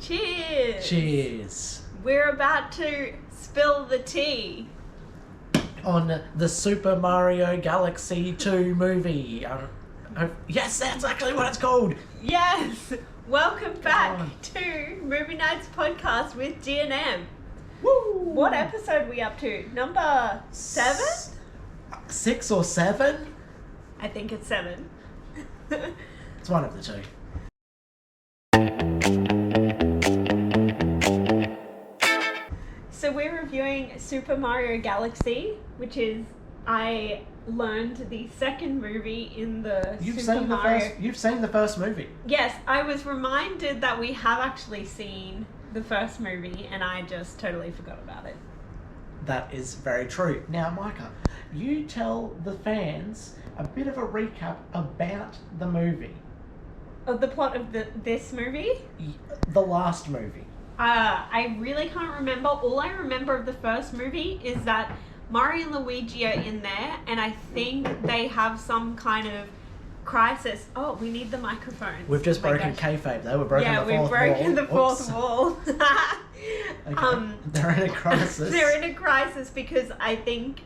Cheers! Cheers! We're about to spill the tea. On the Super Mario Galaxy 2 movie. Yes, that's actually what it's called! Yes! Welcome back on. to Movie Nights Podcast with G&M. Woo! What episode are we up to? Number 7? 6 or 7? I think it's 7. It's one of the two. So we're reviewing Super Mario Galaxy, which is, I learned, the second movie in the You've seen the first movie. Yes, I was reminded that we have actually seen the first movie and I just totally forgot about it. That is very true. Now, Micah, you tell the fans a bit of a recap about the movie. Of the plot of this movie? The last movie. I really can't remember. All I remember of the first movie is that Mario and Luigi are in there, and I think they have some kind of crisis. Oh, we need the microphone. We've just broken kayfabe, though. We've broken the fourth wall. Yeah, we've broken the fourth wall. Okay. They're in a crisis. They're in a crisis because I think,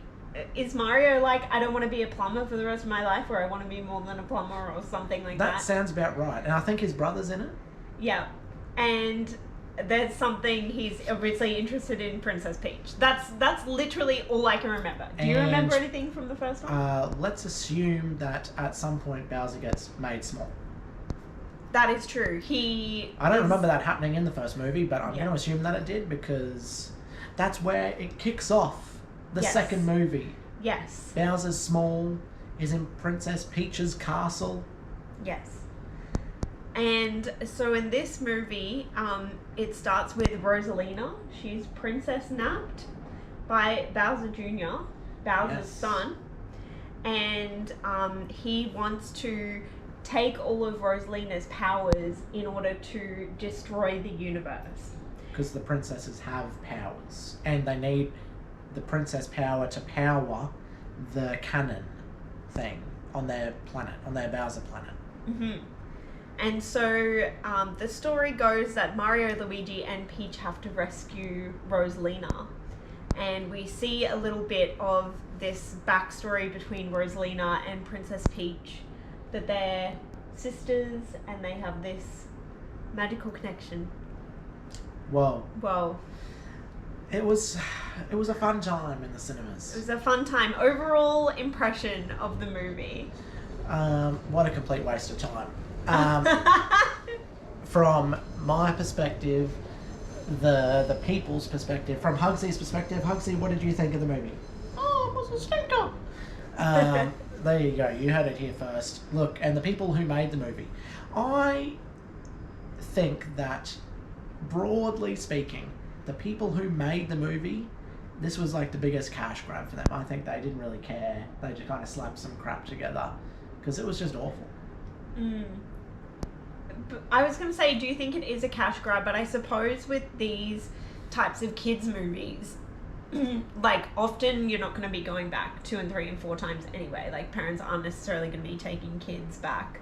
is Mario like, I don't want to be a plumber for the rest of my life, or I want to be more than a plumber, or something like that? That sounds about right. And I think his brother's in it. Yeah. And there's something, he's obviously interested in Princess Peach. That's literally all I can remember. Do you remember anything from the first one? Let's assume that at some point Bowser gets made small. That is true. I don't remember that happening in the first movie, but I'm Yeah. going to assume that it did because that's where it kicks off the Yes. second movie. Yes. Bowser's small, is in Princess Peach's castle. Yes. And so in this movie, it starts with Rosalina. She's princess napped by Bowser Jr., Bowser's Yes. son. And he wants to take all of Rosalina's powers in order to destroy the universe. Because the princesses have powers. And they need the princess power to power the cannon thing on their planet, on their Bowser planet. Mm-hmm. And so the story goes that Mario, Luigi, and Peach have to rescue Rosalina. And we see a little bit of this backstory between Rosalina and Princess Peach, that they're sisters and they have this magical connection. Whoa. Well, It was a fun time in the cinemas. it was a fun time. Overall impression of the movie. What a complete waste of time. From my perspective, the people's perspective, from Hugsy's perspective, Hugsy, what did you think of the movie? Oh, it was a stinker. There you go. You heard it here first. Look, and the people who made the movie. I think that, broadly speaking, the people who made the movie, this was like the biggest cash grab for them. I think they didn't really care. They just kind of slapped some crap together because it was just awful. But I was going to say, do you think it is a cash grab? But I suppose with these types of kids movies, like, often you're not going to be going back 2 and 3 and 4 times anyway. Like, parents aren't necessarily going to be taking kids back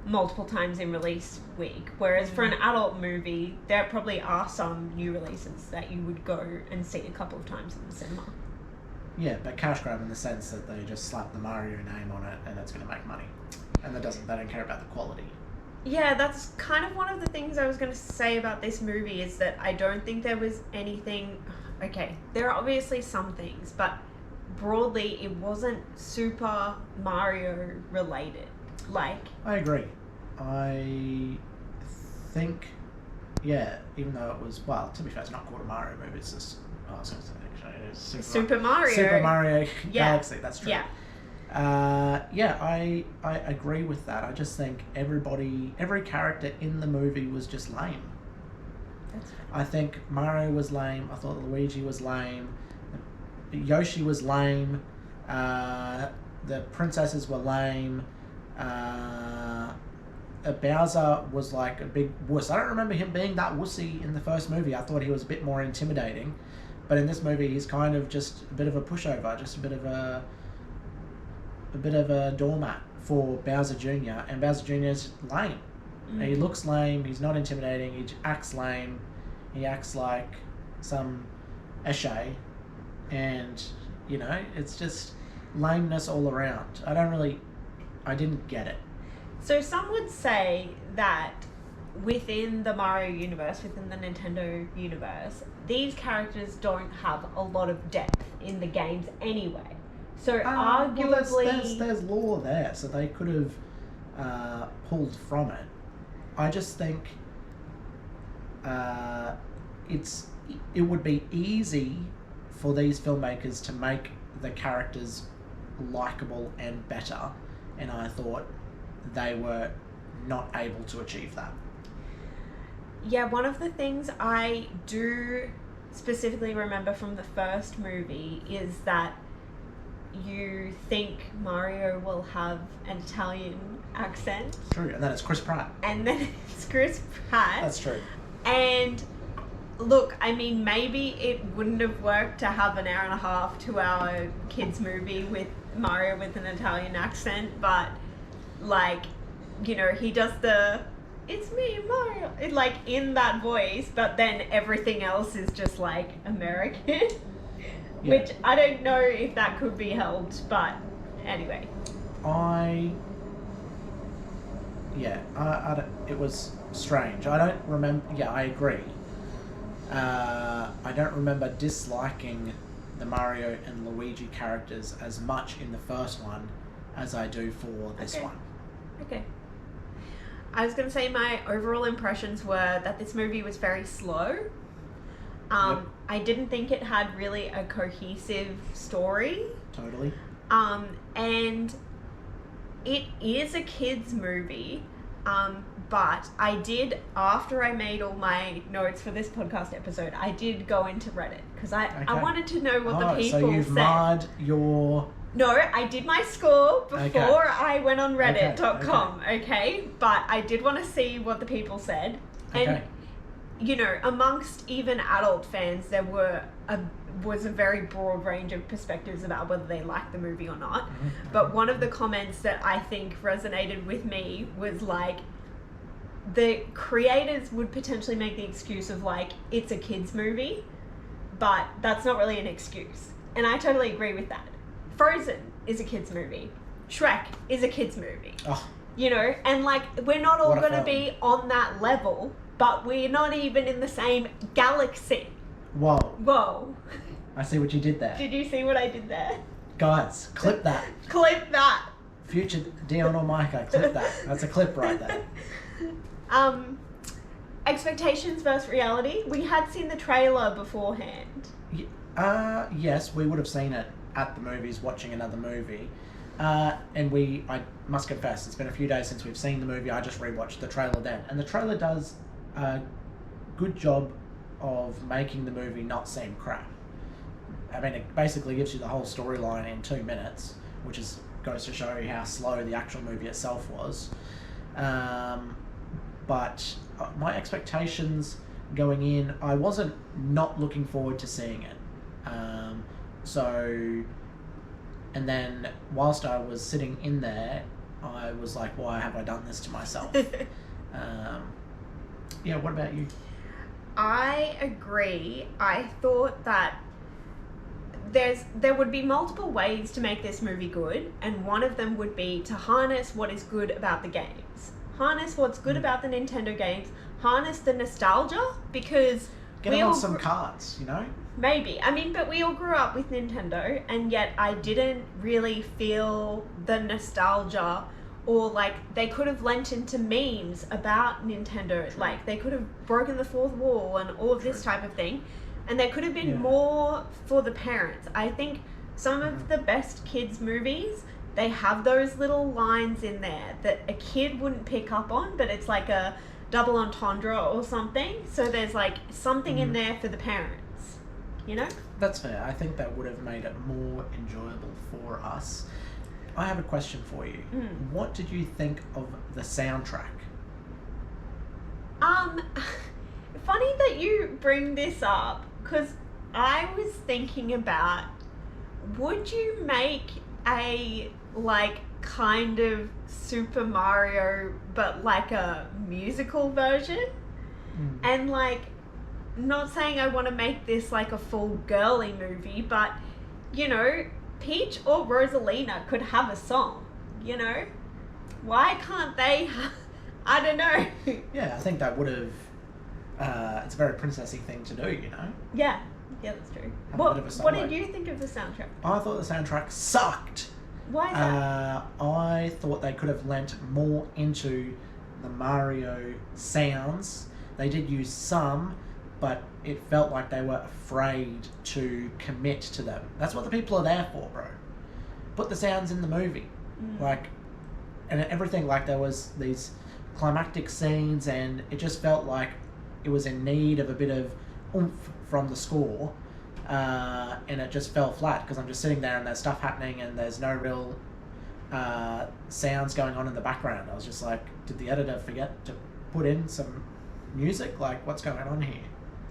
multiple times in release week. Whereas for an adult movie, there probably are some new releases that you would go and see a couple of times in the cinema. Yeah, but cash grab in the sense that they just slap the Mario name on it and it's going to make money. And they don't care about the quality. Yeah, that's kind of one of the things I was going to say about this movie, is that I don't think there was anything... Okay, there are obviously some things, but broadly it wasn't Super Mario related. Like... I agree. I think, yeah, even though it was, well, to be fair, it's not called a Mario movie, it's just... Oh, I was going to say, actually, it is Super Mario. Super Mario Galaxy, that's true. Yeah. I agree with that. I just think every character in the movie was just lame. That's fair. I think Mario was lame. I thought Luigi was lame. Yoshi was lame. The princesses were lame. Bowser was like a big wuss. I don't remember him being that wussy in the first movie. I thought he was a bit more intimidating. But in this movie, he's kind of just a bit of a pushover, just a bit of a doormat for Bowser Jr. And Bowser Jr. is lame. He looks lame. He's not intimidating. He acts lame. He acts like some eshay, and it's just lameness all around. I didn't get it. So some would say that within the Mario universe, within the Nintendo universe, these characters don't have a lot of depth in the games anyway. So arguably... there's lore there, so they could have pulled from it. I just think it would be easy for these filmmakers to make the characters likable and better, and I thought they were not able to achieve that. Yeah, one of the things I do specifically remember from the first movie is that you think Mario will have an Italian accent. True, and then it's Chris Pratt. That's true. And look, I mean, maybe it wouldn't have worked to have an hour and a half, 2 hour kids movie with Mario with an Italian accent, but he does the "it's me, Mario," in that voice, but then everything else is just American. Yeah. Which I don't know if that could be helped, but anyway. It was strange. I don't remember. Yeah, I agree. I don't remember disliking the Mario and Luigi characters as much in the first one as I do for this one. Okay. I was going to say my overall impressions were that this movie was very slow. Yep. I didn't think it had really a cohesive story. Totally. And it is a kids movie, but I did, after I made all my notes for this podcast episode, I did go into Reddit because I wanted to know what the people said. So you've marred your... No, I did my score before I went on reddit.com, okay? But I did want to see what the people said. And, amongst even adult fans, there was a very broad range of perspectives about whether they liked the movie or not. Mm-hmm. But one of the comments that I think resonated with me was the creators would potentially make the excuse of it's a kids movie, but that's not really an excuse. And I totally agree with that. Frozen is a kids movie. Shrek is a kids movie. Oh. And we're not all going to be on that level, but we're not even in the same galaxy. Whoa. I see what you did there. Did you see what I did there? Guys, clip that. Clip that. Future Dion or Micah, clip that. That's a clip right there. Expectations versus reality. We had seen the trailer beforehand. Yes, we would have seen it at the movies watching another movie. And I must confess, it's been a few days since we've seen the movie. I just rewatched the trailer then. And the trailer does a good job of making the movie not seem crap. I mean, it basically gives you the whole storyline in 2 minutes, which goes to show you how slow the actual movie itself was. But my expectations going in, I wasn't not looking forward to seeing it. And then whilst I was sitting in there, I was like, why have I done this to myself? What about you? I agree. I thought that there would be multiple ways to make this movie good, and one of them would be to harness what is good about the games. Harness what's good about the Nintendo games. Harness the nostalgia, because... Get them on some cards, Maybe. I mean, but we all grew up with Nintendo, and yet I didn't really feel the nostalgia, or they could have lent into memes about Nintendo. True. They could have broken the fourth wall and all of this type of thing. And there could have been more for the parents. I think some of the best kids' movies, they have those little lines in there that a kid wouldn't pick up on, but it's like a double entendre or something. So there's something in there for the parents. That's fair. I think that would have made it more enjoyable for us. I have a question for you. What did you think of the soundtrack? Funny that you bring this up, because I was thinking about, would you make a kind of Super Mario, but like a musical version. And like, not saying I want to make this like a full girly movie, but you know, Peach or Rosalina could have a song, you know? Why can't they I don't know. Yeah, I think that would have... it's a very princessy thing to do, you know? Yeah, that's true. Have a bit of a What solo. did you think of the soundtrack? I thought the soundtrack sucked. Why is that? I thought they could have lent more into the Mario sounds. They did use some, but it felt like they were afraid to commit to them. That's what the people are there for, bro. Put the sounds in the movie. Like, and everything, like there was these climactic scenes, and it just felt like it was in need of a bit of oomph from the score. And it just fell flat because I'm just sitting there and there's stuff happening and there's no real sounds going on in the background. I was just like, did the editor forget to put in some music? Like, what's going on here?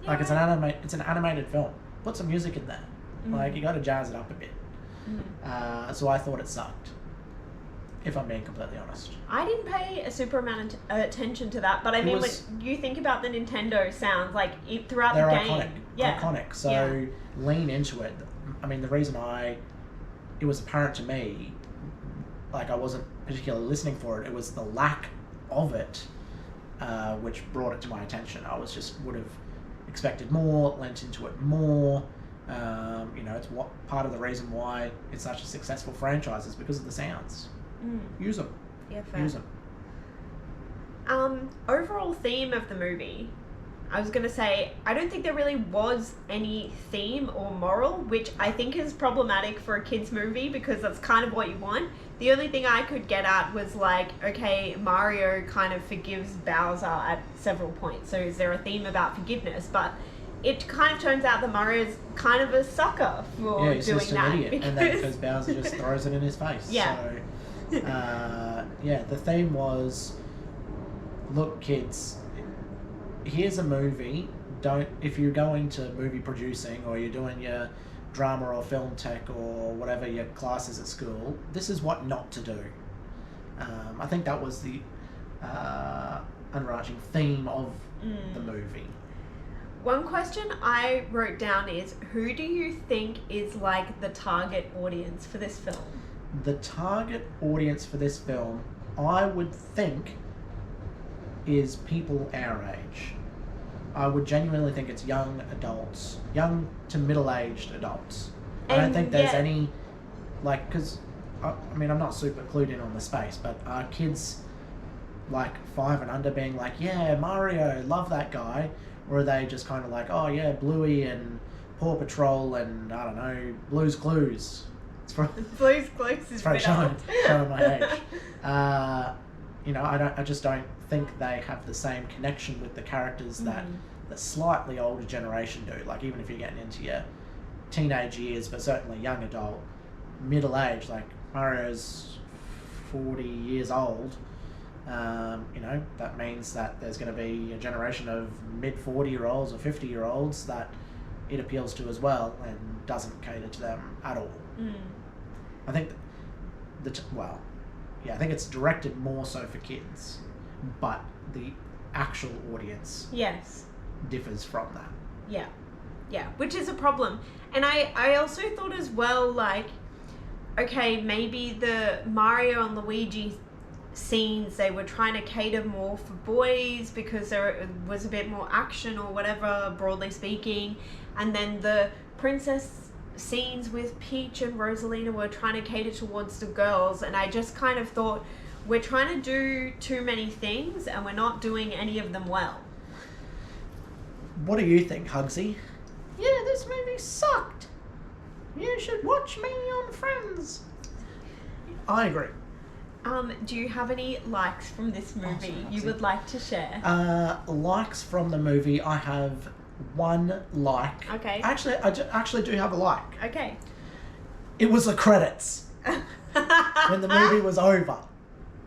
Yeah. Like, it's an animated film. Put some music in there. Like, you got to jazz it up a bit. So I thought it sucked, if I'm being completely honest. I didn't pay a super amount of attention to that, but I mean, when you think about the Nintendo sounds, like throughout the game, iconic. So lean into it. I mean, the reason it was apparent to me, like I wasn't particularly listening for it. It was the lack of it, which brought it to my attention. I would have expected more, lent into it more. You know, it's part of the reason why it's such a successful franchise is because of the sounds. Use them. Yeah, fair. Use them. Overall theme of the movie, I was going to say, I don't think there really was any theme or moral, which I think is problematic for a kid's movie because that's kind of what you want. The only thing I could get at was like, okay, Mario kind of forgives Bowser at several points. So is there a theme about forgiveness? But it kind of turns out that Mario's kind of a sucker for he's doing just an that. idiot, and then because Bowser just throws it in his face. Yeah. So, the theme was, look, kids, here's a movie. If you're going to movie producing or you're doing your drama or film tech or whatever your classes at school, this is what not to do. I think that was the overarching theme of the movie. One question I wrote down is, who do you think is like the target audience for this film? The target audience for this film, I would think, is people our age. I would genuinely think it's young adults, young to middle-aged adults. I don't think there's any, like, because, I mean, I'm not super clued in on the space, but are kids, like, 5 and under being like, yeah, Mario, love that guy? Or are they just kind of like, oh, yeah, Bluey and Paw Patrol and, I don't know, Blue's Clues? Blue's Clues is showing my age. You know, I just don't think they have the same connection with the characters that the slightly older generation do. Like, even if you're getting into your teenage years, but certainly young adult, middle age, like Mario's 40 years old. You know, that means that there's going to be a generation of mid-40-year-olds or 50-year-olds that it appeals to as well and doesn't cater to them at all. I think I think it's directed more so for kids, but the actual audience differs from that. Yeah, which is a problem. And I also thought as well, like, okay, maybe the Mario and Luigi scenes, they were trying to cater more for boys because there was a bit more action or whatever, broadly speaking. And then the princess scenes with Peach and Rosalina were trying to cater towards the girls. And I just kind of thought, we're trying to do too many things and we're not doing any of them well. What do you think, Hugsy? Yeah, this movie sucked. You should watch me on Friends. I agree. Do you have any likes from this movie you would like to share? Likes from the movie, I have one like. Okay. Actually, I actually do have a like. Okay. It was the credits. When the movie was over.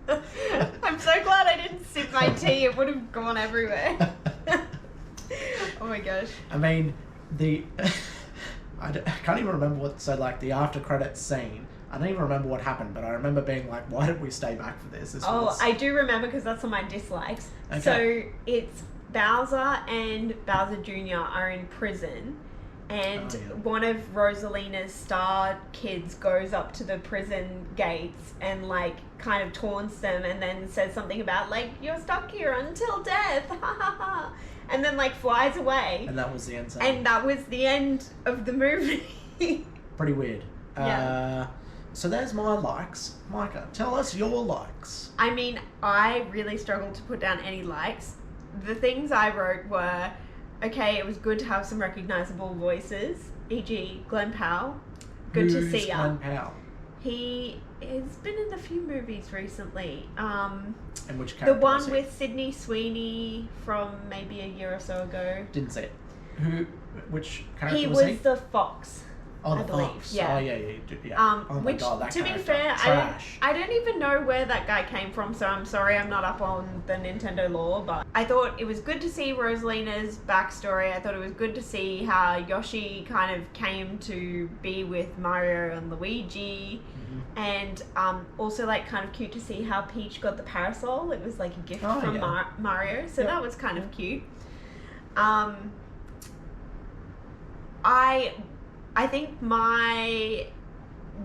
I'm so glad I didn't sip my tea. It would have gone everywhere. Oh my gosh. I mean, I can't even remember what, so like the after credits scene, I don't even remember what happened, but I remember being like, why did we stay back for this? I do remember because that's on my dislikes. Okay. So it's Bowser and Bowser Jr. are in prison, and one of Rosalina's star kids goes up to the prison gates and like kind of taunts them, and then says something about like, you're stuck here until death, and then like flies away. And that was the end. And that was the end of the movie. Pretty weird. Yeah. So there's my likes. Micah, tell us your likes. I mean, I really struggled to put down any likes. The things I wrote were, okay, it was good to have some recognisable voices, e.g. Glenn Powell. Good to see ya. Glenn Powell? He has been in a few movies recently. And which character the one was he? with Sydney Sweeney from maybe a year or so ago. Didn't see it. Which character He was he? was the fox. Oh, I the believe, fox. yeah. Oh, yeah. Oh, my Which, God, that to be character. fair, Trash. I don't even know where that guy came from, so I'm sorry I'm not up on the Nintendo lore, but I thought it was good to see Rosalina's backstory. I thought it was good to see how Yoshi kind of came to be with Mario and Luigi, and also like kind of cute to see how Peach got the parasol. It was like a gift from Mario, so that was kind of cute. I think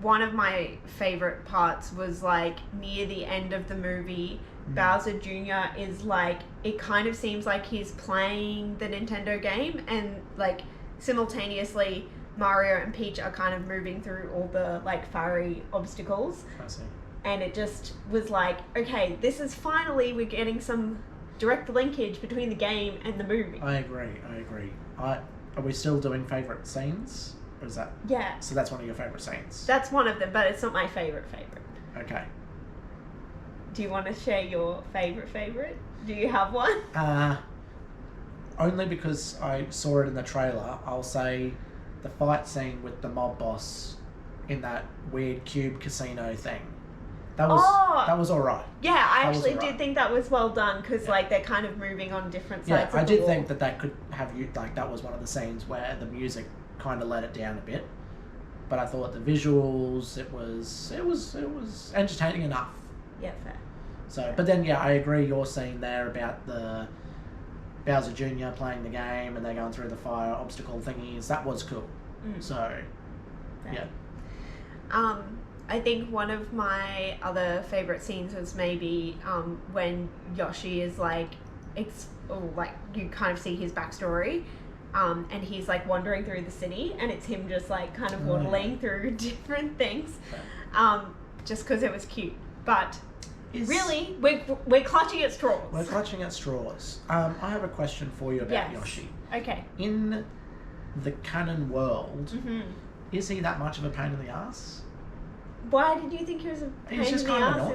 one of my favorite parts was like near the end of the movie, Bowser Jr. is like, it kind of seems like he's playing the Nintendo game, and like simultaneously Mario and Peach are kind of moving through all the like fiery obstacles. I see. And it just was like, okay, this is finally, we're getting some direct linkage between the game and the movie. I agree. Are we still doing favourite scenes? Or is that... Yeah. So that's one of your favourite scenes? That's one of them, but it's not my favourite. Okay. Do you want to share your favourite? Do you have one? Only because I saw it in the trailer, I'll say the fight scene with the mob boss in that weird cube casino thing. That was alright. Yeah, I actually did think that was well done, because like they're kind of moving on different sides of the I did wall. think that could have you, like, that was one of the scenes where the music kind of let it down a bit, but I thought the visuals, it was entertaining enough. Yeah, fair. So, but then I agree, your scene there about the Bowser Jr. playing the game and they're going through the fire obstacle thingies, that was cool. So, fair. yeah. I think one of my other favourite scenes was maybe when Yoshi is like, you kind of see his backstory, and he's like wandering through the city, and it's him just like kind of waddling through different things, just because it was cute. But really, we're clutching at straws. We're clutching at straws. I have a question for you about Yoshi. Okay. In the canon world, is he that much of a pain in the ass? Why did you think he was a pain in the ass?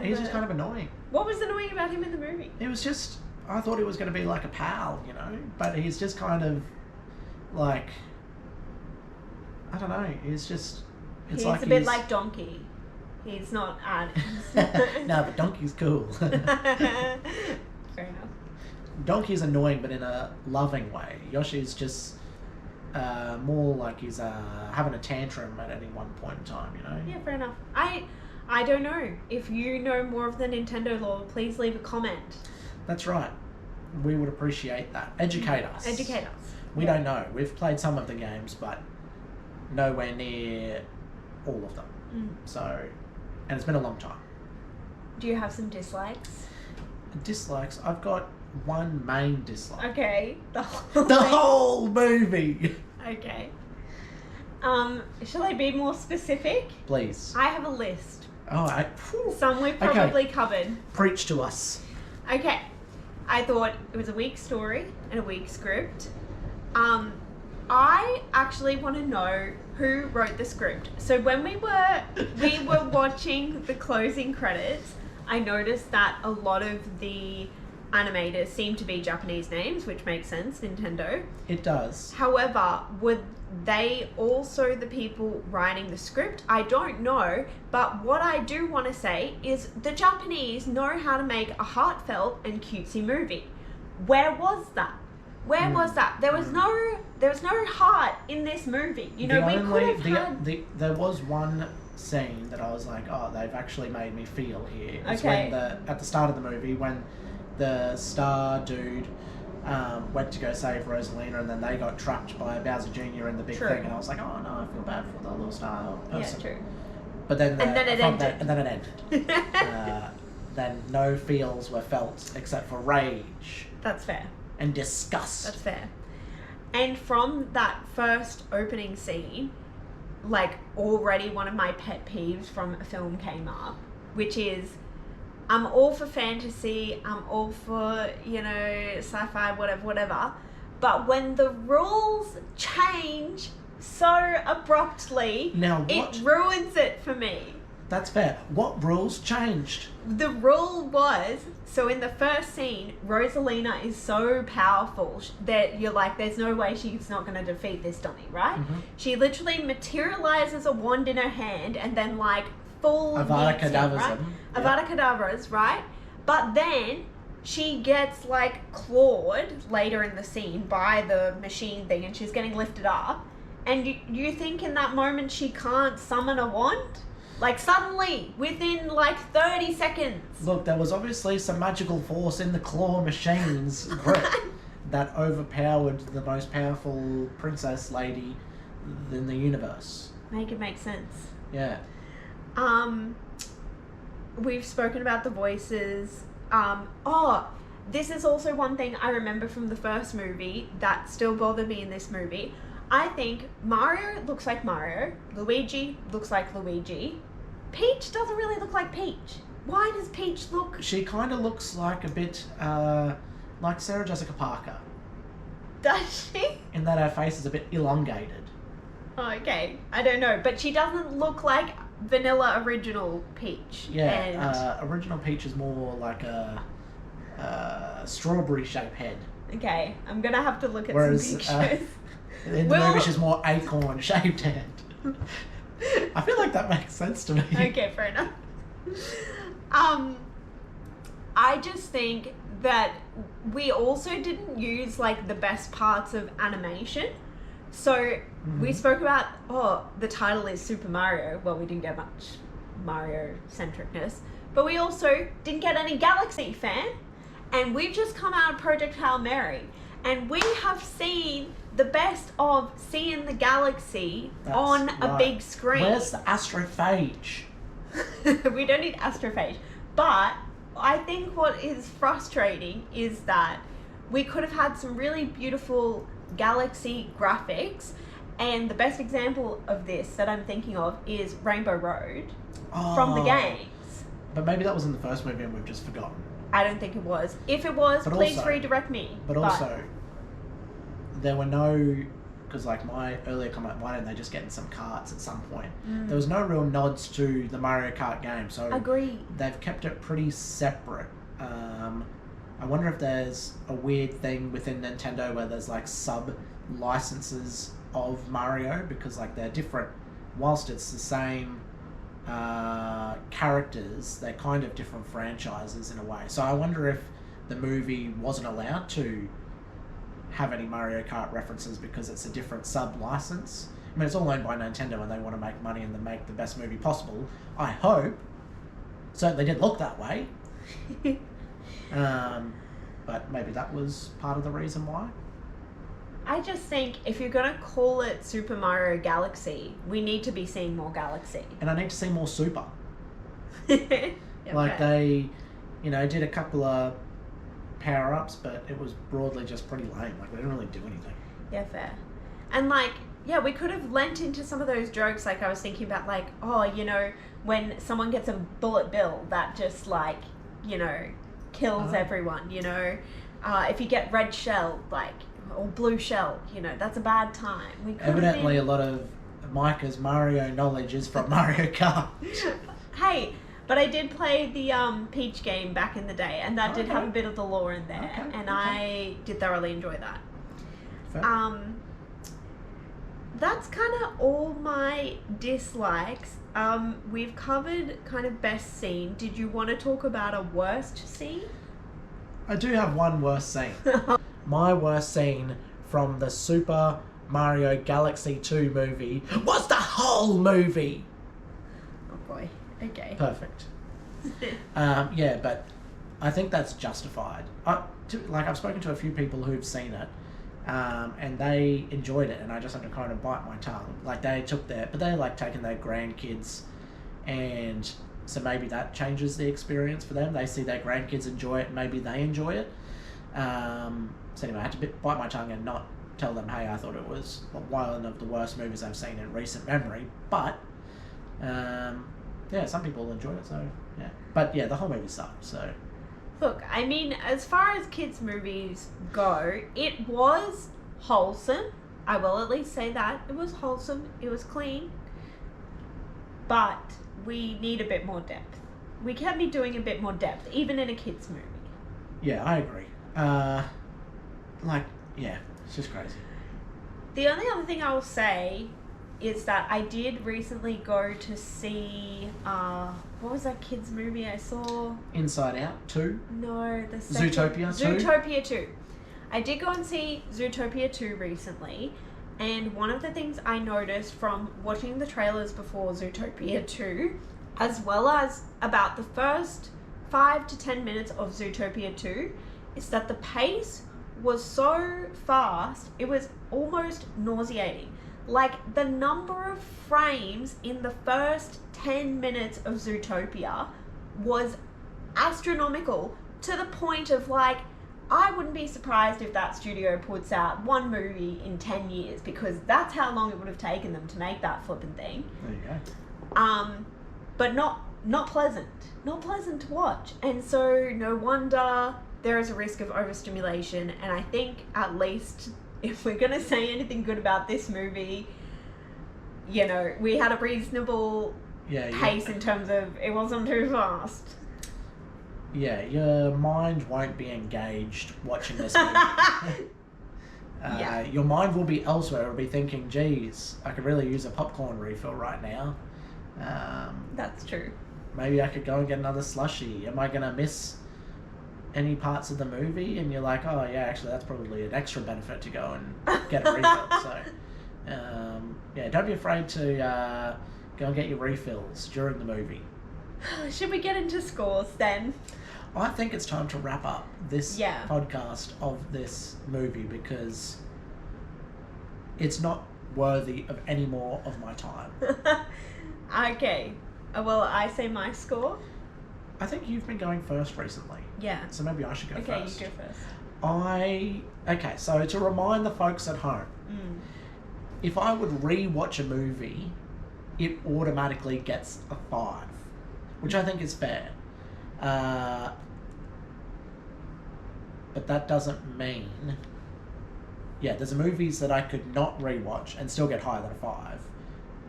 He's just kind of annoying. What was annoying about him in the movie? It was just, I thought he was going to be like a pal, you know, but he's just kind of like, I don't know, he's a bit like Donkey. He's not honest. No, but Donkey's cool. Fair enough. Donkey's annoying, but in a loving way. Yoshi's just more like he's having a tantrum at any one point in time, you know? Yeah, fair enough. I don't know. If you know more of the Nintendo lore, please leave a comment. That's right. We would appreciate that. Educate us. We don't know. We've played some of the games, but nowhere near all of them. So, and it's been a long time. Do you have some dislikes? Dislikes? I've got one main dislike. Okay. The whole movie. Okay. Shall I be more specific? Please. I have a list. Oh, Some we've probably covered. Preach to us. Okay. I thought it was a weak story and a weak script. I actually want to know who wrote the script. So when we were watching the closing credits, I noticed that a lot of the animators seem to be Japanese names, which makes sense, Nintendo. It does. However, were they also the people writing the script? I don't know, but what I do want to say is the Japanese know how to make a heartfelt and cutesy movie. Where was that? Where was that? There was no heart in this movie. You know, we could have had... There was one scene that I was like, oh, they've actually made me feel here. It's Okay. when at the start of the movie, when the star dude went to go save Rosalina, and then they got trapped by Bowser Jr. in the big True. thing, and I was like, oh no, I feel bad for the little star person. Yeah, true. But then And then it ended. And then it ended. Then no feels were felt except for rage That's fair. and disgust. That's fair. And from that first opening scene, like already one of my pet peeves from a film came up, which is I'm all for fantasy, I'm all for, sci-fi, whatever. But when the rules change so abruptly, Now what? it ruins it for me. That's fair. What rules changed? The rule was, so in the first scene, Rosalina is so powerful that you're like, there's no way she's not going to defeat this dummy, right? Mm-hmm. She literally materializes a wand in her hand and then like full Avada yeets him, Kedavras right? him. Avada Kedavras, right? But then she gets like clawed later in the scene by the machine thing and she's getting lifted up. And you think in that moment she can't summon a wand? Like suddenly, within like 30 seconds. Look, there was obviously some magical force in the claw machine's grip that overpowered the most powerful princess lady in the universe. Make it make sense. Yeah. We've spoken about the voices. This is also one thing I remember from the first movie that still bothered me in this movie. I think Mario looks like Mario. Luigi looks like Luigi. Peach doesn't really look like Peach. Why does Peach look... She kind of looks like a bit like Sarah Jessica Parker, Does she? in that her face is a bit elongated. Oh, okay. I don't know. But she doesn't look like vanilla original Peach. Yeah, And... original Peach is more like a strawberry-shaped head. Okay, I'm going to have to look at Whereas, some pictures. In the movie, she's more acorn-shaped head. I feel like that makes sense to me. Okay, fair enough. I just think that we also didn't use like the best parts of animation. So we spoke about, the title is Super Mario. Well, we didn't get much Mario centricness, but we also didn't get any Galaxy fan. And we've just come out of Project Hail Mary, and we have seen the best of seeing the galaxy That's on a right. big screen. Where's the astrophage? We don't need astrophage. But I think what is frustrating is that we could have had some really beautiful galaxy graphics, and the best example of this that I'm thinking of is Rainbow Road from the games. But maybe that was in the first movie and we've just forgotten. I don't think it was. If it was, But please also- redirect me. But also, there were no... Because like my earlier comment, why don't they just get in some carts at some point? There was no real nods to the Mario Kart game, so Agree. they've kept it pretty separate. I wonder if there's a weird thing within Nintendo where there's like sub-licenses of Mario, because like they're different. Whilst it's the same characters, they're kind of different franchises in a way. So I wonder if the movie wasn't allowed to have any Mario Kart references because it's a different sub-license. I mean, it's all owned by Nintendo and they want to make money and then make the best movie possible. I hope. Certainly didn't look that way. But maybe that was part of the reason why. I just think if you're going to call it Super Mario Galaxy, we need to be seeing more Galaxy. And I need to see more Super. Yeah, Like fair. they, did a couple of power-ups, but it was broadly just pretty lame. Like they didn't really do anything. Yeah, fair. And we could have lent into some of those jokes. Like I was thinking about when someone gets a bullet bill, that just kills everyone, if you get red shell, or blue shell, that's a bad time. We could Evidently, have a lot of Micah's Mario knowledge is from Mario Kart. Hey, but I did play the Peach game back in the day, and that did Okay. have a bit of the lore in there, Okay, and okay. I did thoroughly enjoy that. Fair. That's kind of all my dislikes. We've covered kind of best scene. Did you want to talk about a worst scene? I do have one worst scene. My worst scene from the Super Mario Galaxy 2 movie was the whole movie. Okay. Perfect. Yeah, but I think that's justified. I've spoken to a few people who've seen it, and they enjoyed it, and I just had to kind of bite my tongue. Like they like taking their grandkids, and so maybe that changes the experience for them. They see their grandkids enjoy it, and maybe they enjoy it. So anyway, I had to bite my tongue and not tell them, hey, I thought it was one of the worst movies I've seen in recent memory. But yeah, some people enjoy it, so yeah. But yeah, the whole movie sucked. So look, I mean, as far as kids' movies go, it was wholesome. I will at least say that. It was wholesome. It was clean. But we need a bit more depth. We can be doing a bit more depth, even in a kids' movie. Yeah, I agree. Yeah, it's just crazy. The only other thing I will say is that I did recently go to see, what was that kids' movie I saw? Inside Out 2? No, the second... Zootopia 2? Zootopia 2. I did go and see Zootopia 2 recently, and one of the things I noticed from watching the trailers before Zootopia 2, as well as about the first 5 to 10 minutes of Zootopia 2, is that the pace was so fast, it was almost nauseating. Like, the number of frames in the first 10 minutes of Zootopia was astronomical, to the point of, like, I wouldn't be surprised if that studio puts out one movie in 10 years, because that's how long it would have taken them to make that flippin' thing. There you go. But not pleasant. Not pleasant to watch. And so, no wonder there is a risk of overstimulation, and I think, at least, if we're going to say anything good about this movie, you know, we had a reasonable pace in terms of it wasn't too fast. Yeah, your mind won't be engaged watching this movie. Your mind will be elsewhere. It'll be thinking, geez, I could really use a popcorn refill right now. That's true. Maybe I could go and get another slushie. Am I going to miss any parts of the movie? And you're like, oh yeah, actually that's probably an extra benefit to go and get a refill. So yeah, don't be afraid to go and get your refills during the movie. Should we get into scores then? I think it's time to wrap up this podcast of this movie, because it's not worthy of any more of my time. Okay, well, I say my score. I think you've been going first recently. Yeah. So maybe I should go first. Okay, you go first. Okay, so to remind the folks at home, if I would re-watch a movie, it automatically gets a 5, which I think is fair. But that doesn't mean... Yeah, there's movies that I could not re-watch and still get higher than a 5.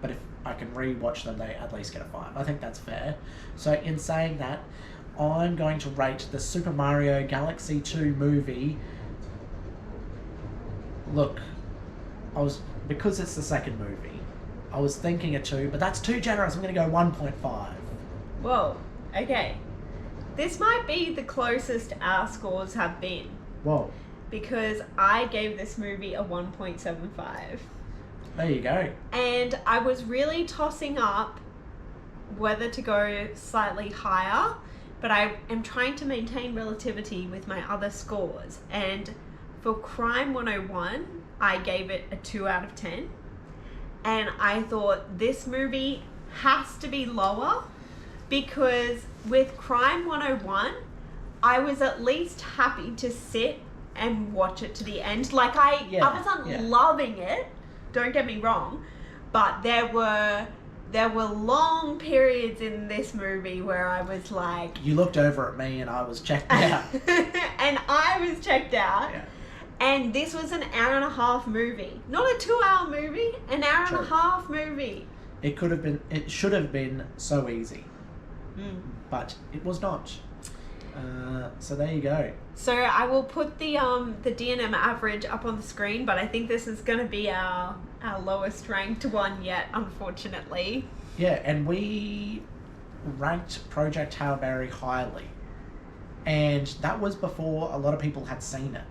But if I can re-watch them, they at least get a 5. I think that's fair. So in saying that, I'm going to rate the Super Mario Galaxy 2 movie... Look, because it's the second movie, I was thinking a 2, but that's too generous. I'm going to go 1.5. Whoa, okay. This might be the closest our scores have been. Whoa. Because I gave this movie a 1.75. There you go. And I was really tossing up whether to go slightly higher, but I am trying to maintain relativity with my other scores. And for Crime 101, I gave it a 2 out of 10. And I thought this movie has to be lower, because with Crime 101, I was at least happy to sit and watch it to the end. Like, I wasn't loving it, don't get me wrong, but there were long periods in this movie where I was like... You looked over at me and I was checked out. And I was checked out. Yeah. And this was an hour and a half movie. Not a 2-hour movie, an hour and a half movie. It should have been so easy. But it was not. So there you go. So I will put the D&M average up on the screen, but I think this is going to be our lowest ranked one yet, unfortunately. Yeah, and we ranked Project Hail Mary highly. And that was before a lot of people had seen it.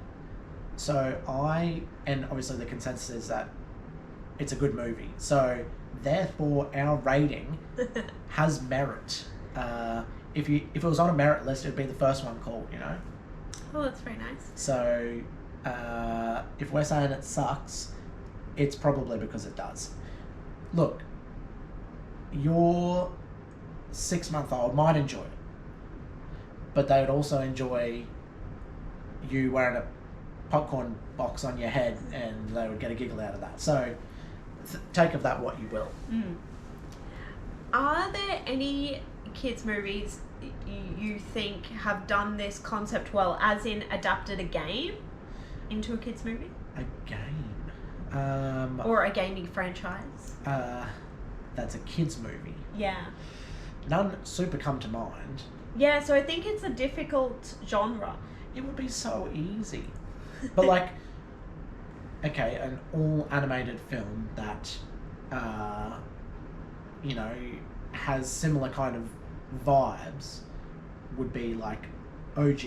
So and obviously the consensus is that it's a good movie. So therefore, our rating has merit. If it was on a merit list, it'd be the first one called. Oh, that's very nice. So if we're saying it sucks, it's probably because it does. Look, your 6-month-old might enjoy it, but they would also enjoy you wearing a popcorn box on your head, and they would get a giggle out of that. So take of that what you will. Are there any kids movies you think have done this concept well, as in adapted a game into a kids movie? A game? Or a gaming franchise? That's a kids movie. Yeah. None super come to mind. Yeah, so I think it's a difficult genre. It would be so easy. But like, okay, an all animated film that, has similar kind of vibes would be like OG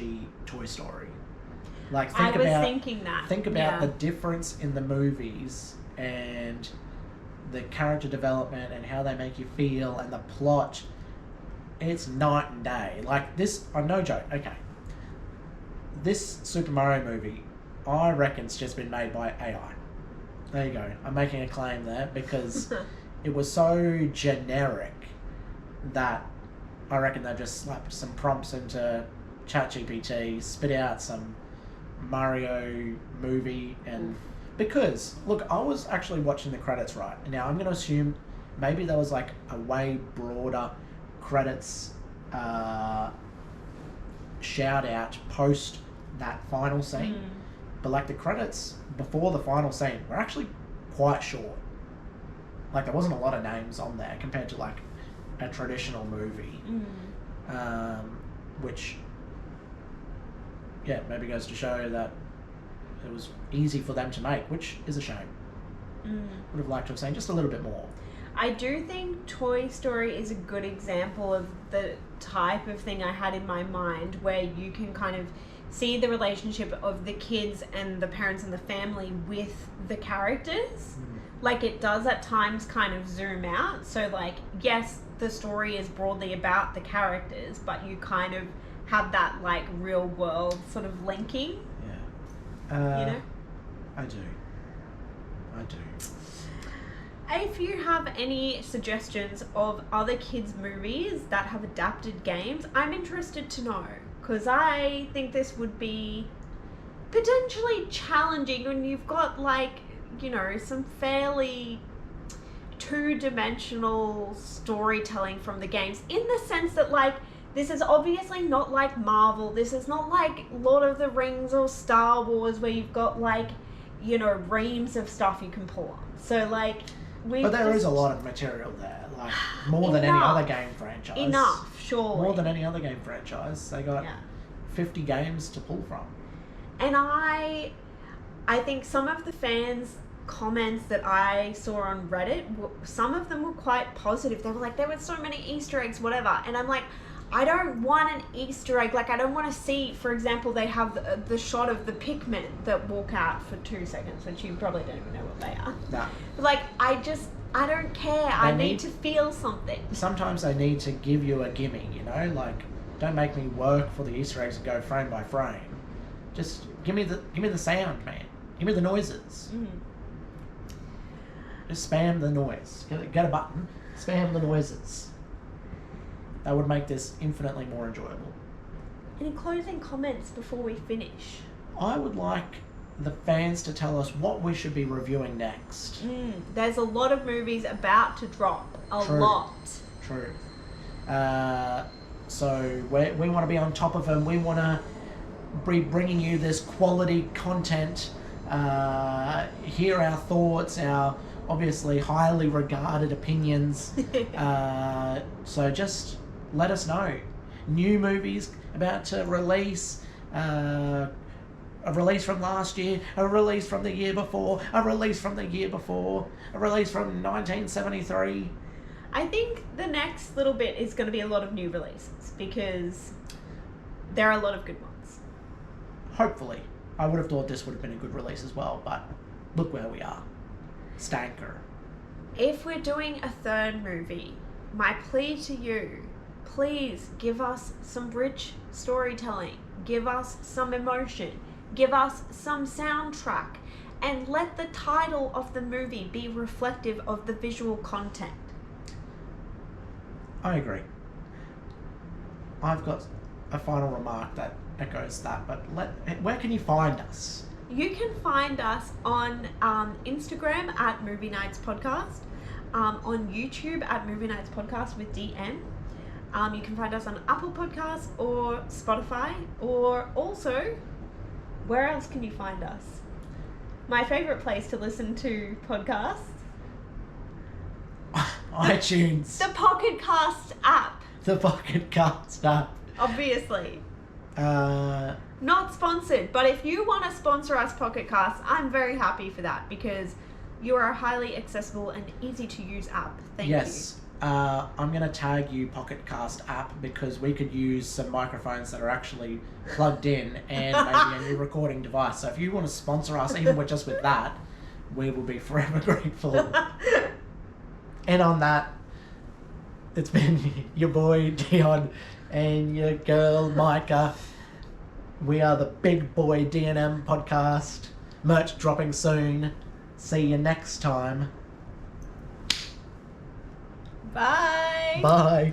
Toy Story. Like, think about the difference in the movies and the character development and how they make you feel and the plot. It's night and day. Like this, I'm no joke. Okay, this Super Mario movie, I reckon it's just been made by AI. There you go. I'm making a claim there because it was so generic that I reckon they just slapped some prompts into ChatGPT, spit out some Mario movie, and because look, I was actually watching the credits right now. I'm going to assume maybe there was like a way broader credits shout out post that final scene, but like the credits before the final scene were actually quite short. Like there wasn't a lot of names on there compared to like a traditional movie, which maybe goes to show that it was easy for them to make, which is a shame. Would have liked to have seen just a little bit more. I do think Toy Story is a good example of the type of thing I had in my mind where you can kind of see the relationship of the kids and the parents and the family with the characters. Like it does at times kind of zoom out. So like, yes, the story is broadly about the characters, but you kind of have that like real world sort of linking. I do. If you have any suggestions of other kids movies that have adapted games, I'm interested to know, because I think this would be potentially challenging when you've got like, some fairly two-dimensional storytelling from the games, in the sense that like this is obviously not like Marvel, this is not like Lord of the Rings or Star Wars where you've got like reams of stuff you can pull on. So like but there is a lot of material there, like more than any other game franchise. Enough, surely. More than any other game franchise. They got 50 games to pull from. And I think some of the fans' comments that I saw on Reddit, some of them were quite positive. They were like, there were so many Easter eggs, whatever. And I'm like, I don't want an Easter egg. Like, I don't want to see, for example, they have the shot of the Pikmin that walk out for 2 seconds, which you probably don't even know what they are. Nah. Like, I don't care. I need to feel something. Sometimes they need to give you a gimme, like, don't make me work for the Easter eggs and go frame by frame. Just give me the sound, man. Give me the noises. Just spam the noise. Get a button. Spam the noises. That would make this infinitely more enjoyable. Any closing comments before we finish? I would like the fans to tell us what we should be reviewing next. There's a lot of movies about to drop. A lot. True. So we want to be on top of them. We want to be bringing you this quality content. Hear our thoughts, our obviously highly regarded opinions. So just let us know. New movies about to release. A release from last year, a release from the year before, a release from the year before, a release from 1973. I think the next little bit is going to be a lot of new releases because there are a lot of good ones. Hopefully. I would have thought this would have been a good release as well, but look where we are. stanker. If we're doing a third movie, my plea to you, please give us some rich storytelling, give us some emotion, give us some soundtrack, and let the title of the movie be reflective of the visual content. I agree. I've got a final remark that echoes that, but where can you find us? You can find us on Instagram at Movie Nights Podcast, on YouTube at Movie Nights Podcast with DM. You can find us on Apple Podcasts or Spotify, or also, where else can you find us? My favourite place to listen to podcasts. iTunes. The Pocket Cast app. The Pocket Cast app. Obviously. Not sponsored, but if you want to sponsor us, Pocket Cast, I'm very happy for that, because you are a highly accessible and easy to use app. Thank you. Yes. I'm going to tag you Pocket Cast app, because we could use some microphones that are actually plugged in and maybe a new recording device. So if you want to sponsor us, even with that, we will be forever grateful. And on that, it's been your boy Dion and your girl Micah. We are the Big Boy D&M podcast. Merch dropping soon. See you next time. Bye. Bye.